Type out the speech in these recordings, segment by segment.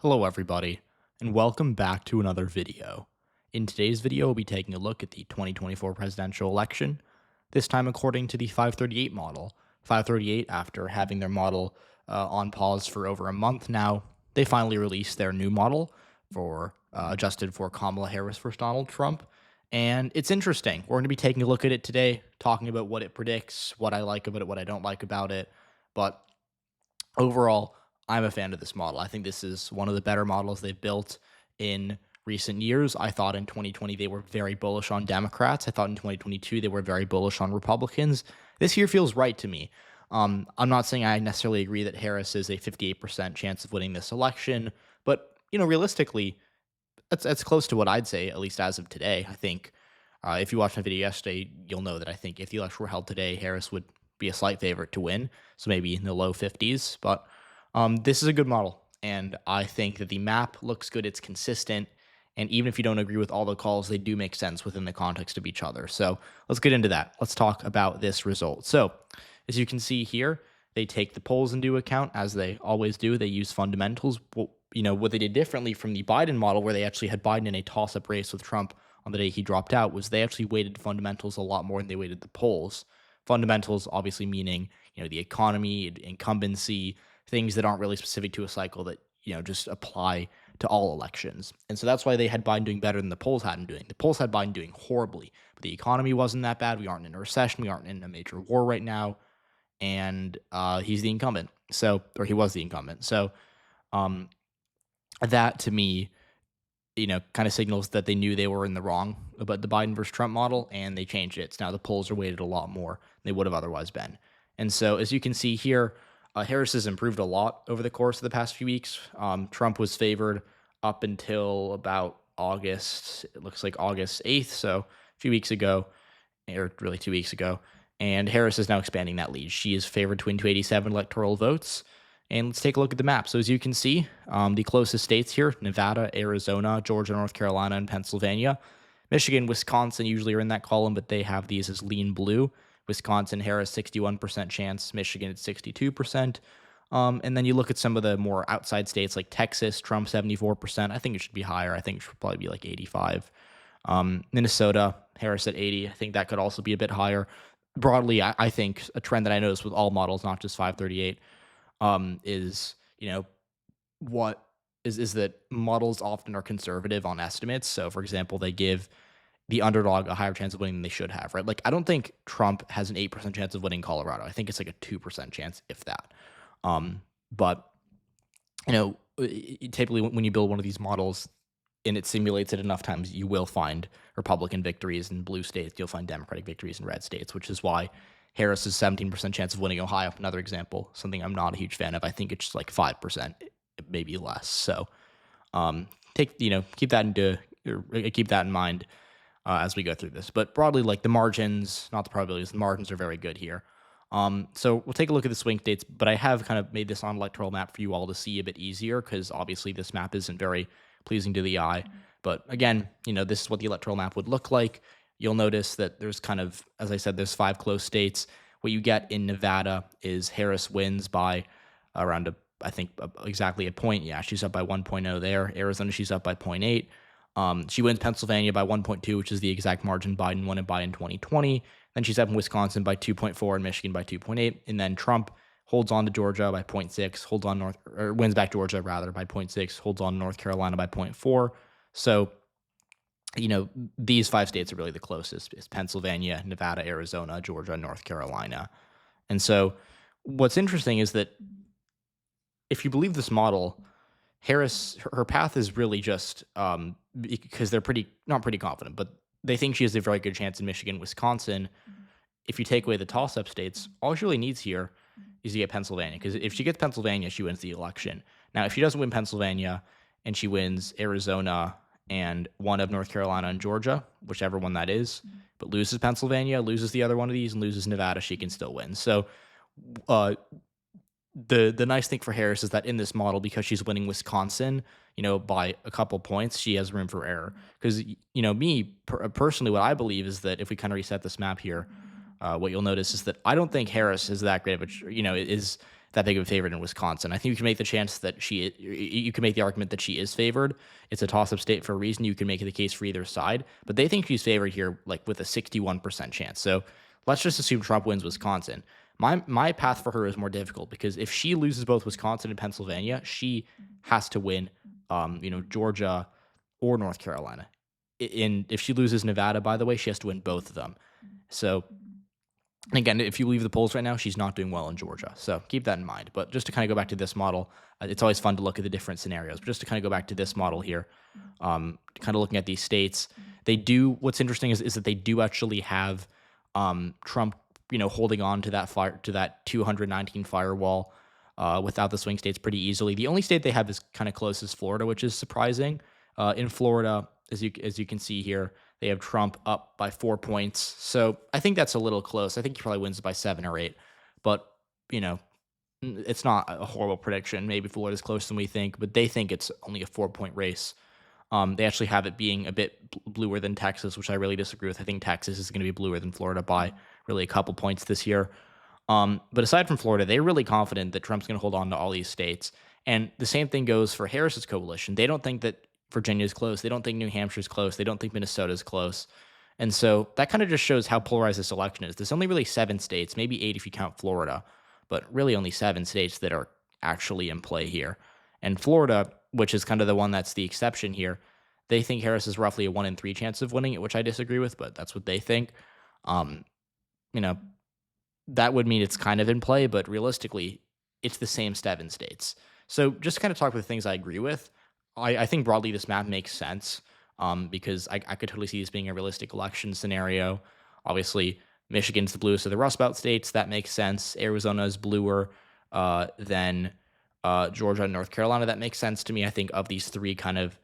Hello everybody, and welcome back to another video. In today's video, we'll be taking a look at the 2024 presidential election, this time according to the 538 model. 538, after having their model on pause for over a month now, they finally released their new model for adjusted for Kamala Harris versus Donald Trump. And it's interesting. We're going to be taking a look at it today, talking about what it predicts, what I like about it, what I don't like about it. But overall, I'm a fan of this model. I think this is one of the better models they've built in recent years. I thought in 2020 they were very bullish on Democrats. I thought in 2022 they were very bullish on Republicans. This year feels right to me. I'm not saying I necessarily agree that Harris is a 58% chance of winning this election, but realistically, that's close to what I'd say, at least as of today. I think if you watched my video yesterday, you'll know that I think if the election were held today, Harris would be a slight favorite to win, so maybe in the low 50s. But this is a good model, and I think that the map looks good. It's consistent, and even if you don't agree with all the calls, they do make sense within the context of each other. So let's get into that. Let's talk about this result. So as you can see here, they take the polls into account, as they always do. They use fundamentals. Well, what they did differently from the Biden model, where they actually had Biden in a toss-up race with Trump on the day he dropped out, was they actually weighted fundamentals a lot more than they weighted the polls. Fundamentals obviously meaning, the economy, incumbency, things that aren't really specific to a cycle that, just apply to all elections. And so that's why they had Biden doing better than the polls had him doing. The polls had Biden doing horribly, but the economy wasn't that bad. We aren't in a recession. We aren't in a major war right now. And he's the incumbent. Or he was the incumbent. So that to me, kind of signals that they knew they were in the wrong about the Biden versus Trump model, and they changed it. So now the polls are weighted a lot more than they would have otherwise been. And so as you can see here, Harris has improved a lot over the course of the past few weeks. Trump was favored up until about August. It looks like August 8th, so a few weeks ago, or really 2 weeks ago. And Harris is now expanding that lead. She is favored to win 287 electoral votes. And let's take a look at the map. So as you can see, the closest states here, Nevada, Arizona, Georgia, North Carolina, and Pennsylvania. Michigan, Wisconsin usually are in that column, but they have these as lean blue. Wisconsin, Harris, 61% chance. Michigan, it's 62%. And then you look at some of the more outside states like Texas, Trump, 74%. I think it should be higher. I think it should probably be like 85. Minnesota, Harris at 80. I think that could also be a bit higher. Broadly, I think a trend that I noticed with all models, not just 538, is what is that models often are conservative on estimates. So for example, they give the underdog a higher chance of winning than they should have, right? Like, I don't think Trump has an 8% chance of winning Colorado. I think it's like a 2% chance, if that. But typically when you build one of these models and it simulates it enough times, you will find Republican victories in blue states. You'll find Democratic victories in red states, which is why Harris's 17% chance of winning Ohio, another example, something I'm not a huge fan of. I think it's like 5%, maybe less. So keep that in mind as we go through this. But broadly, like the margins, not the probabilities, the margins are very good here. So we'll take a look at the swing states, but I have kind of made this on electoral map for you all to see a bit easier, because obviously this map isn't very pleasing to the eye. But again, this is what the electoral map would look like. You'll notice that there's kind of, as I said, there's 5 close states. What you get in Nevada is Harris wins by around exactly a point. Yeah, she's up by 1.0 there. Arizona, she's up by 0.8. She wins Pennsylvania by 1.2, which is the exact margin Biden won it by in 2020. Then she's up in Wisconsin by 2.4 and Michigan by 2.8. And then Trump holds on to Georgia by 0.6, wins back Georgia rather by 0.6, holds on North Carolina by 0.4. So, these 5 states are really the closest. It's Pennsylvania, Nevada, Arizona, Georgia, North Carolina. And so what's interesting is that if you believe this model, Harris, her path is really just because they're not pretty confident, but they think she has a very good chance in Michigan, Wisconsin. If you take away the toss-up states, all she really needs here is to get Pennsylvania, because if she gets Pennsylvania, she wins the election. Now, if she doesn't win Pennsylvania and she wins Arizona and one of North Carolina and Georgia, whichever one that is, but loses Pennsylvania, loses the other one of these, and loses Nevada, she can still win. So the nice thing for Harris is that in this model, because she's winning Wisconsin, by a couple points, she has room for error. Because, personally, what I believe is that if we kind of reset this map here, what you'll notice is that I don't think Harris is that great of a, is that big of a favorite in Wisconsin. I think you can make the chance that you can make the argument that she is favored. It's a toss-up state for a reason. You can make the case for either side, but they think she's favored here, like with a 61% chance. So let's just assume Trump wins Wisconsin. My path for her is more difficult because if she loses both Wisconsin and Pennsylvania, she has to win, Georgia or North Carolina. If she loses Nevada, by the way, she has to win both of them. So again, if you leave the polls right now, she's not doing well in Georgia. So keep that in mind. But just to kind of go back to this model, it's always fun to look at the different scenarios. But just to kind of go back to this model here, kind of looking at these states, what's interesting is that they do actually have Trump, holding on to that 219 firewall without the swing states pretty easily. The only state they have is kind of close is Florida, which is surprising. In Florida, as you can see here, they have Trump up by 4 points. So I think that's a little close. I think he probably wins by 7 or 8. But, it's not a horrible prediction. Maybe Florida's closer than we think, but they think it's only a 4-point race. They actually have it being a bit bluer than Texas, which I really disagree with. I think Texas is going to be bluer than Florida by really a couple points this year. But aside from Florida, they're really confident that Trump's going to hold on to all these states. And the same thing goes for Harris's coalition. They don't think that Virginia's close. They don't think New Hampshire's close. They don't think Minnesota's close. And so that kind of just shows how polarized this election is. There's only really 7 states, maybe 8 if you count Florida, but really only 7 states that are actually in play here. And Florida, which is kind of the one that's the exception here, they think Harris is roughly a 1 in 3 chance of winning it, which I disagree with, but that's what they think. That would mean it's kind of in play, but realistically, it's the same 7 states. So just to kind of talk about the things I agree with, I think broadly this map makes sense because I could totally see this being a realistic election scenario. Obviously, Michigan's the bluest of the Rust Belt states. That makes sense. Arizona is bluer than Georgia and North Carolina. That makes sense to me. I think of these 3 kind of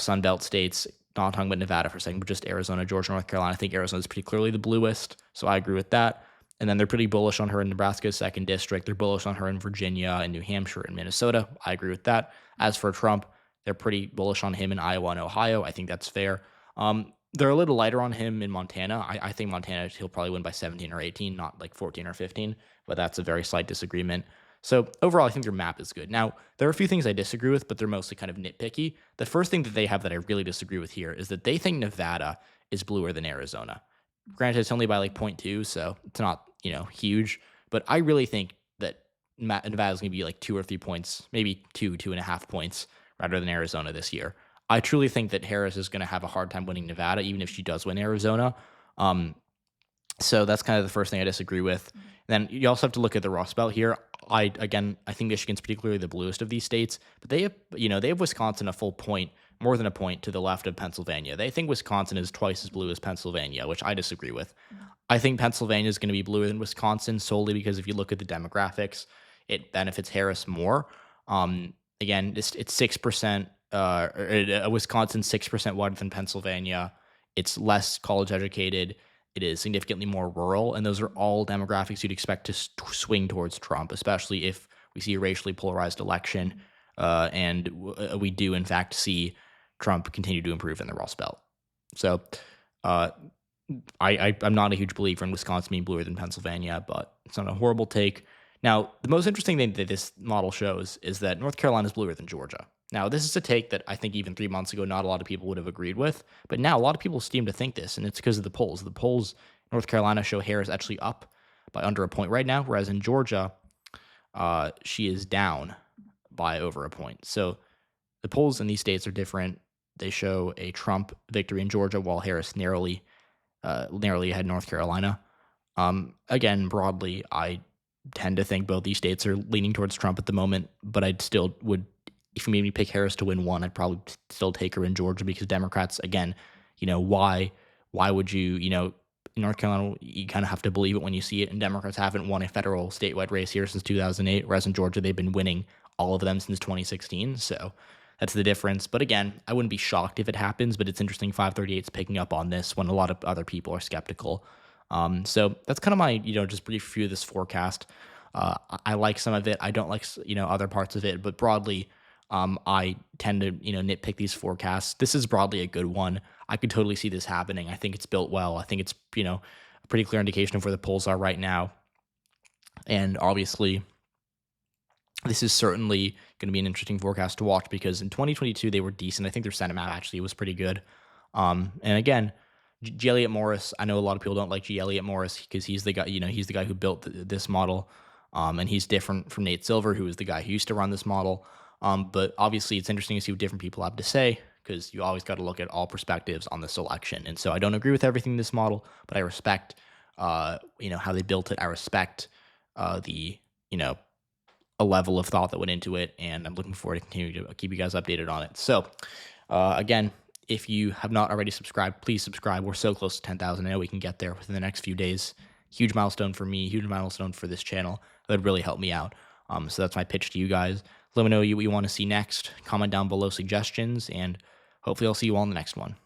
Sun Belt states, not talking about Nevada for a second, but just Arizona, Georgia, North Carolina. I think Arizona is pretty clearly the bluest, so I agree with that. And then they're pretty bullish on her in Nebraska's 2nd district. They're bullish on her in Virginia and New Hampshire and Minnesota. I agree with that. As for Trump, they're pretty bullish on him in Iowa and Ohio. I think that's fair. They're a little lighter on him in Montana. I think Montana, he'll probably win by 17 or 18, not like 14 or 15, but that's a very slight disagreement. So overall, I think their map is good. Now, there are a few things I disagree with, but they're mostly kind of nitpicky. The first thing that they have that I really disagree with here is that they think Nevada is bluer than Arizona. Granted, it's only by like 0.2, so it's not, huge, but I really think that Nevada is going to be like 2 or 3 points, maybe 2.5 points rather than Arizona this year. I truly think that Harris is going to have a hard time winning Nevada, even if she does win Arizona. So that's kind of the first thing I disagree with. Then you also have to look at the Rust Belt here. I think Michigan's particularly the bluest of these states, but they have Wisconsin a full point, more than a point to the left of Pennsylvania. They think Wisconsin is twice as blue as Pennsylvania, which I disagree with. I think Pennsylvania is going to be bluer than Wisconsin solely because if you look at the demographics, it benefits Harris more. Again, it's 6%. Wisconsin 6% wider than Pennsylvania. It's less college educated. It is significantly more rural, and those are all demographics you'd expect to swing towards Trump, especially if we see a racially polarized election, and we do in fact see Trump continue to improve in the Rust Belt. So I'm not a huge believer in Wisconsin being bluer than Pennsylvania, but it's not a horrible take. Now, the most interesting thing that this model shows is that North Carolina is bluer than Georgia. Now, this is a take that I think even 3 months ago, not a lot of people would have agreed with, but now a lot of people seem to think this, and it's because of the polls. The polls, North Carolina show Harris actually up by under a point right now, whereas in Georgia, she is down by over a point. So the polls in these states are different. They show a Trump victory in Georgia, while Harris narrowly ahead North Carolina. Again, broadly, I tend to think both these states are leaning towards Trump at the moment, but I'd still would, if you made me pick Harris to win one, I'd probably still take her in Georgia because Democrats, again, why would you, in North Carolina, you kind of have to believe it when you see it, and Democrats haven't won a federal statewide race here since 2008, whereas in Georgia, they've been winning all of them since 2016, so that's the difference. But again, I wouldn't be shocked if it happens, but it's interesting 538's picking up on this when a lot of other people are skeptical. So that's kind of my, just brief view of this forecast. I like some of it. I don't like, other parts of it, but broadly, I tend to, nitpick these forecasts. This is broadly a good one. I could totally see this happening. I think it's built well. I think it's, a pretty clear indication of where the polls are right now. And obviously, this is certainly going to be an interesting forecast to watch because in 2022 they were decent. I think their Senate map actually was pretty good. And again, G. Elliott Morris, I know a lot of people don't like G. Elliott Morris because he's the guy, he's the guy who built this model. And he's different from Nate Silver, who is the guy who used to run this model. But obviously it's interesting to see what different people have to say because you always got to look at all perspectives on this election. And so I don't agree with everything in this model, but I respect, how they built it. I respect the, a level of thought that went into it, and I'm looking forward to continue to keep you guys updated on it. So, again, if you have not already subscribed, please subscribe. We're so close to 10,000. I know we can get there within the next few days. Huge milestone for me, huge milestone for this channel. That would really help me out. So that's my pitch to you guys. Let me know what you want to see next. Comment down below suggestions, and hopefully I'll see you all in the next one.